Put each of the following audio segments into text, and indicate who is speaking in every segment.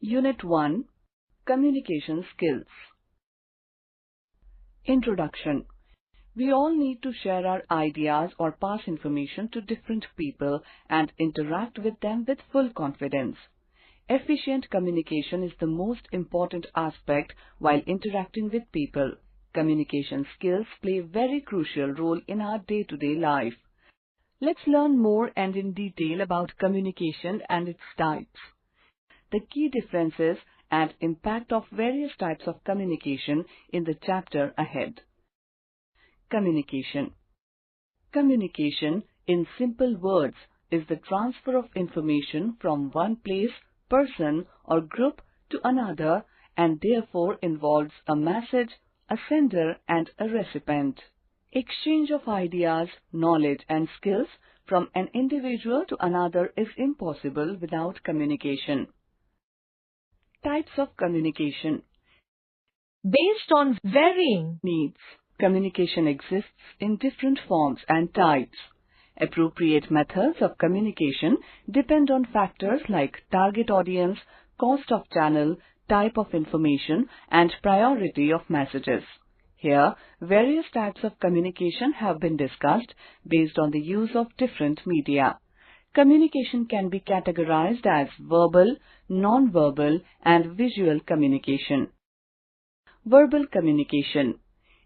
Speaker 1: Unit 1, Communication Skills. Introduction. We all need to share our ideas or pass information to different people and interact with them with full confidence. Efficient communication is the most important aspect while interacting with people. Communication skills play a very crucial role in our day-to-day life. Let's learn more and in detail about communication and its types. The key differences and impact of various types of communication in the chapter ahead. Communication. Communication, in simple words, is the transfer of information from one place, person or group to another and therefore involves a message, a sender and a recipient. Exchange of ideas, knowledge and skills from an individual to another is impossible without communication. Types of communication.
Speaker 2: Based on varying
Speaker 1: needs, communication exists in different forms and types. Appropriate methods of communication depend on factors like target audience, cost of channel, type of information, and priority of messages. Here, various types of communication have been discussed based on the use of different media. Communication can be categorized as verbal, non-verbal, and visual communication. Verbal communication.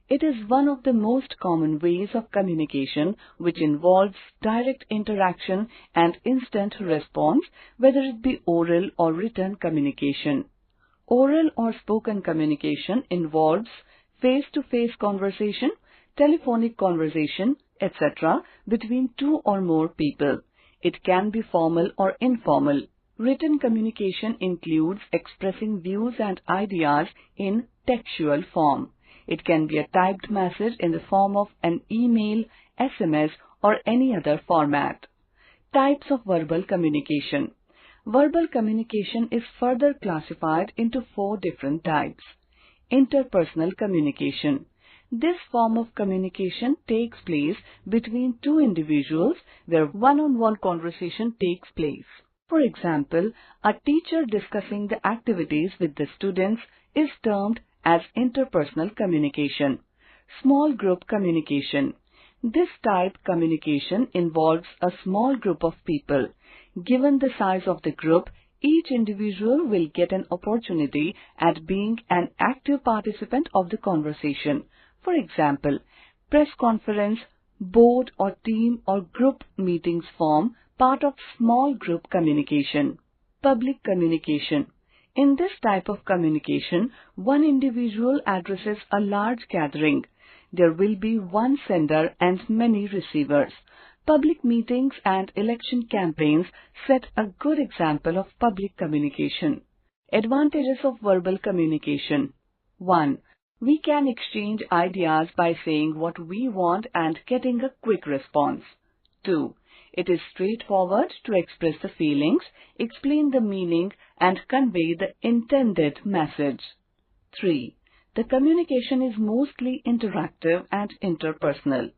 Speaker 1: It is one of the most common ways of communication which involves direct interaction and instant response, whether it be oral or written communication. Oral or spoken communication involves face-to-face conversation, telephonic conversation, etc. between two or more people. It can be formal or informal. Written communication includes expressing views and ideas in textual form. It can be a typed message in the form of an email, SMS, or any other format. Types of verbal communication. Verbal communication is further classified into 4 different types. Interpersonal communication. This form of communication takes place between two individuals where one-on-one conversation takes place. For example, a teacher discussing the activities with the students is termed as interpersonal communication. Small group communication. This type communication involves a small group of people. Given the size of the group, each individual will get an opportunity at being an active participant of the conversation. For example, press conference, board or team or group meetings form part of small group communication. Public communication. In this type of communication, one individual addresses a large gathering. There will be one sender and many receivers. Public meetings and election campaigns set a good example of public communication. Advantages of verbal communication. 1. We can exchange ideas by saying what we want and getting a quick response. 2. It is straightforward to express the feelings, explain the meaning, and convey the intended message. 3. The communication is mostly interactive and interpersonal.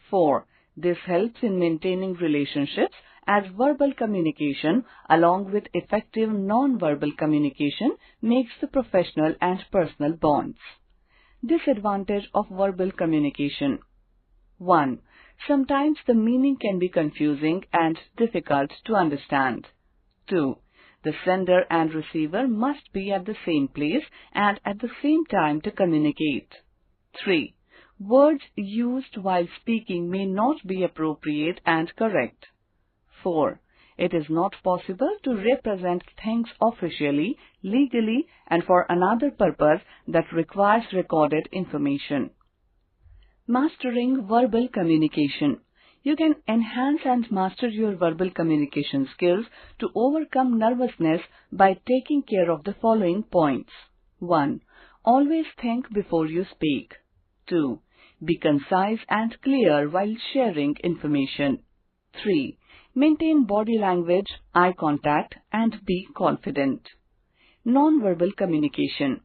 Speaker 1: 4. This helps in maintaining relationships as verbal communication along with effective non-verbal communication makes the professional and personal bonds. Disadvantage of verbal communication. 1. Sometimes the meaning can be confusing and difficult to understand. 2. The sender and receiver must be at the same place and at the same time to communicate. 3. Words used while speaking may not be appropriate and correct. 4. It is not possible to represent things officially, legally, and for another purpose that requires recorded information. Mastering verbal communication. You can enhance and master your verbal communication skills to overcome nervousness by taking care of the following points. 1. Always think before you speak. 2. Be concise and clear while sharing information. 3. Maintain body language, eye contact, and be confident. Non-verbal communication.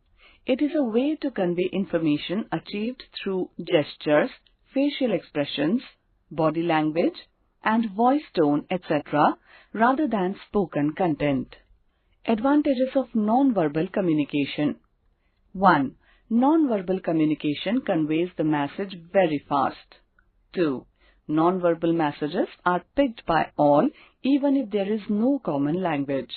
Speaker 1: It is a way to convey information achieved through gestures, facial expressions, body language, and voice tone, etc., rather than spoken content. Advantages of non-verbal communication. 1. Non-verbal communication conveys the message very fast. 2. Non-verbal messages are picked by all even if there is no common language.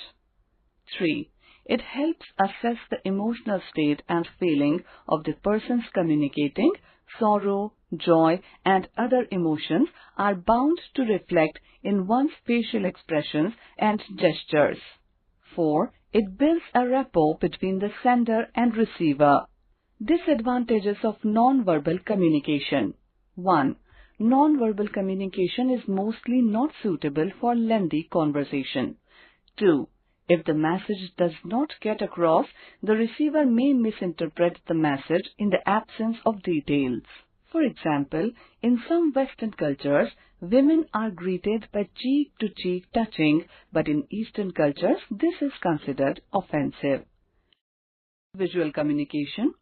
Speaker 1: 3. It helps assess the emotional state and feeling of the persons communicating. Sorrow, joy, and other emotions are bound to reflect in one's facial expressions and gestures. 4. It builds a rapport between the sender and receiver. Disadvantages of non-verbal communication. 1. Non-verbal communication is mostly not suitable for lengthy conversation. 2. If the message does not get across, the receiver may misinterpret the message in the absence of details. For example, in some Western cultures, women are greeted by cheek-to-cheek touching, but in Eastern cultures, this is considered offensive. Visual communication.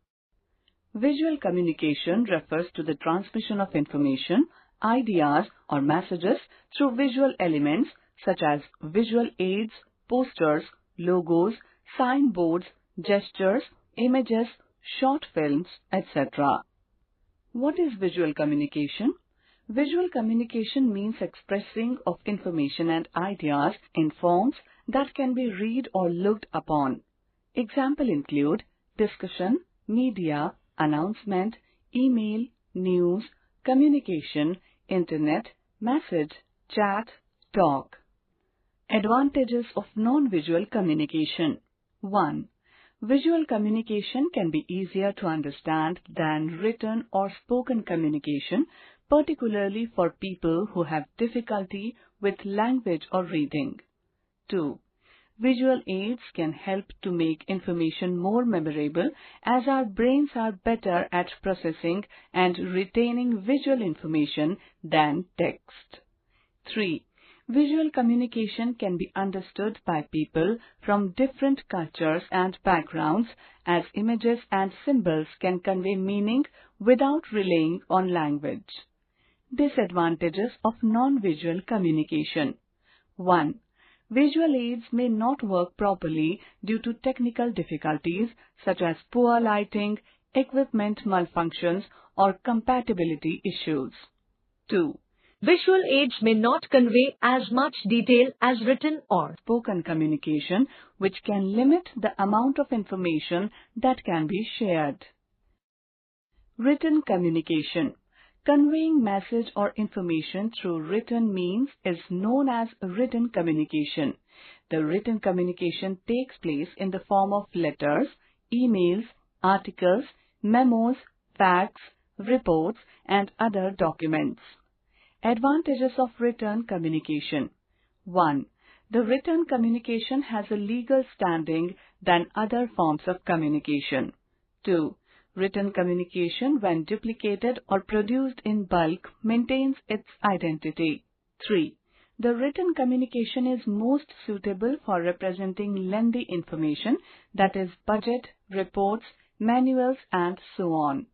Speaker 1: Visual communication refers to the transmission of information, ideas, or messages through visual elements such as visual aids, posters, logos, signboards, gestures, images, short films, etc. What is visual communication? Visual communication means expressing of information and ideas in forms that can be read or looked upon. Examples include discussion, media, announcement, email, news, communication, internet, message, chat, talk. Advantages of non-visual communication. 1. Visual communication can be easier to understand than written or spoken communication, particularly for people who have difficulty with language or reading. 2. Visual aids can help to make information more memorable as our brains are better at processing and retaining visual information than text. 3. Visual communication can be understood by people from different cultures and backgrounds as images and symbols can convey meaning without relying on language. Disadvantages of non-visual communication. 1. Visual aids may not work properly due to technical difficulties such as poor lighting, equipment malfunctions, or compatibility issues. 2.
Speaker 2: Visual aids may not convey as much detail as written or
Speaker 1: spoken communication, which can limit the amount of information that can be shared. Written communication. Conveying message or information through written means is known as written communication. The written communication takes place in the form of letters, emails, articles, memos, facts, reports, and other documents. Advantages of written communication. 1. The written communication has a legal standing than other forms of communication. 2. Written communication, when duplicated or produced in bulk, maintains its identity. 3. The written communication is most suitable for representing lengthy information, that is budget, reports, manuals, and so on.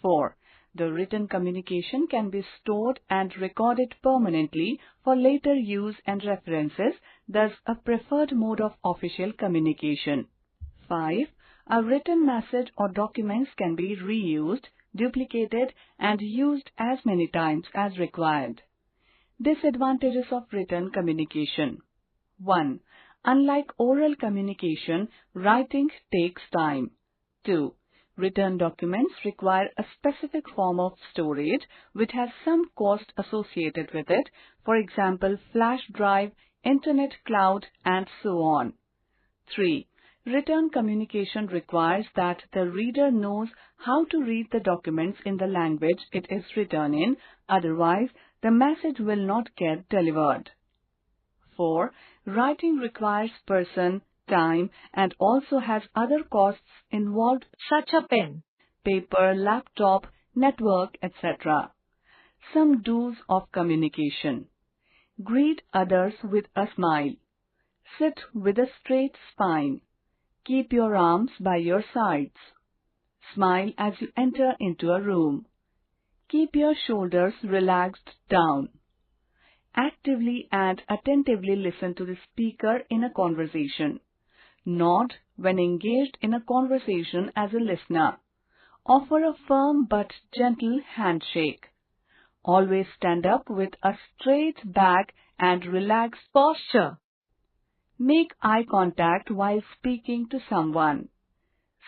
Speaker 1: 4. The written communication can be stored and recorded permanently for later use and references, thus a preferred mode of official communication. 5. A written message or documents can be reused, duplicated, and used as many times as required. Disadvantages of written communication. 1. Unlike oral communication, writing takes time. 2. Written documents require a specific form of storage which has some cost associated with it, for example flash drive, internet cloud, and so on. 3. Written communication requires that the reader knows how to read the documents in the language it is written in, otherwise the message will not get delivered. 4. Writing requires person, time, and also has other costs involved such as pen, paper, laptop, network, etc. Some do's of communication. Greet others with a smile. Sit with a straight spine. Keep your arms by your sides. Smile as you enter into a room. Keep your shoulders relaxed down. Actively and attentively listen to the speaker in a conversation. Nod when engaged in a conversation as a listener. Offer a firm but gentle handshake. Always stand up with a straight back and relaxed
Speaker 2: posture.
Speaker 1: Make eye contact while speaking to someone.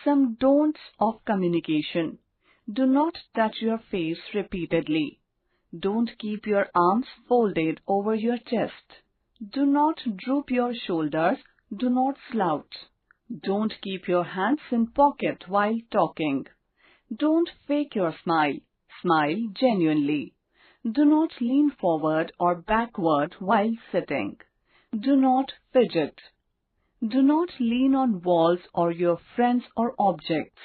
Speaker 1: Some don'ts of communication. Do not touch your face repeatedly. Don't keep your arms folded over your chest. Do not droop your shoulders. Do not slouch. Don't keep your hands in pocket while talking. Don't fake your smile. Smile genuinely. Do not lean forward or backward while sitting. Do not fidget. Do not lean on walls or your friends or objects.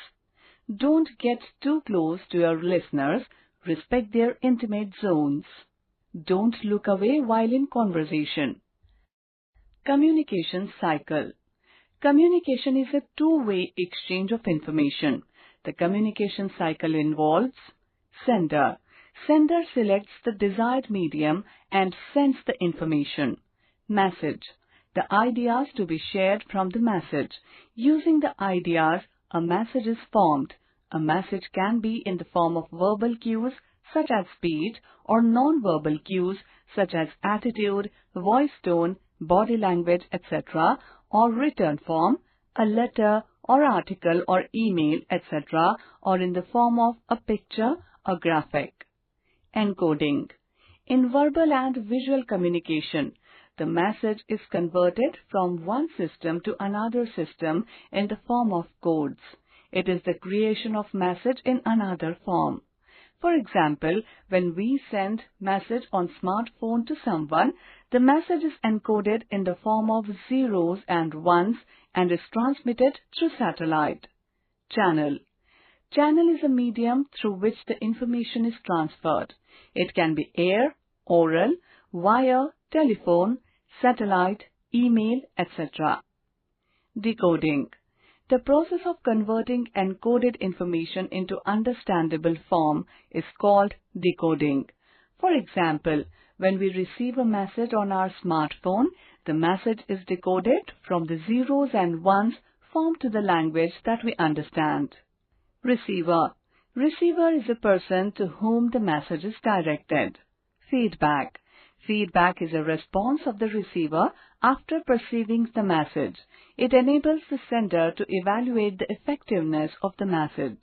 Speaker 1: Don't get too close to your listeners. Respect their intimate zones. Don't look away while in conversation. Communication cycle. Communication is a two-way exchange of information. The communication cycle involves sender. Sender selects the desired medium and sends the information. Message. The ideas to be shared from the message. Using the ideas, a message is formed. A message can be in the form of verbal cues such as speech or non-verbal cues such as attitude, voice tone, body language, etc., or written form, a letter or article or email, etc., or in the form of a picture or graphic. Encoding. In verbal and visual communication, the message is converted from one system to another system in the form of codes. It is the creation of message in another form. For example, when we send message on smartphone to someone, the message is encoded in the form of zeros and ones and is transmitted through satellite. Channel. Channel is a medium through which the information is transferred. It can be air, oral, wire, telephone, satellite, email, etc. Decoding. The process of converting encoded information into understandable form is called decoding. For example, when we receive a message on our smartphone, the message is decoded from the zeros and ones formed to the language that we understand. Receiver. Receiver is a person to whom the message is directed. Feedback. Feedback is a response of the receiver after perceiving the message. It enables the sender to evaluate the effectiveness of the message.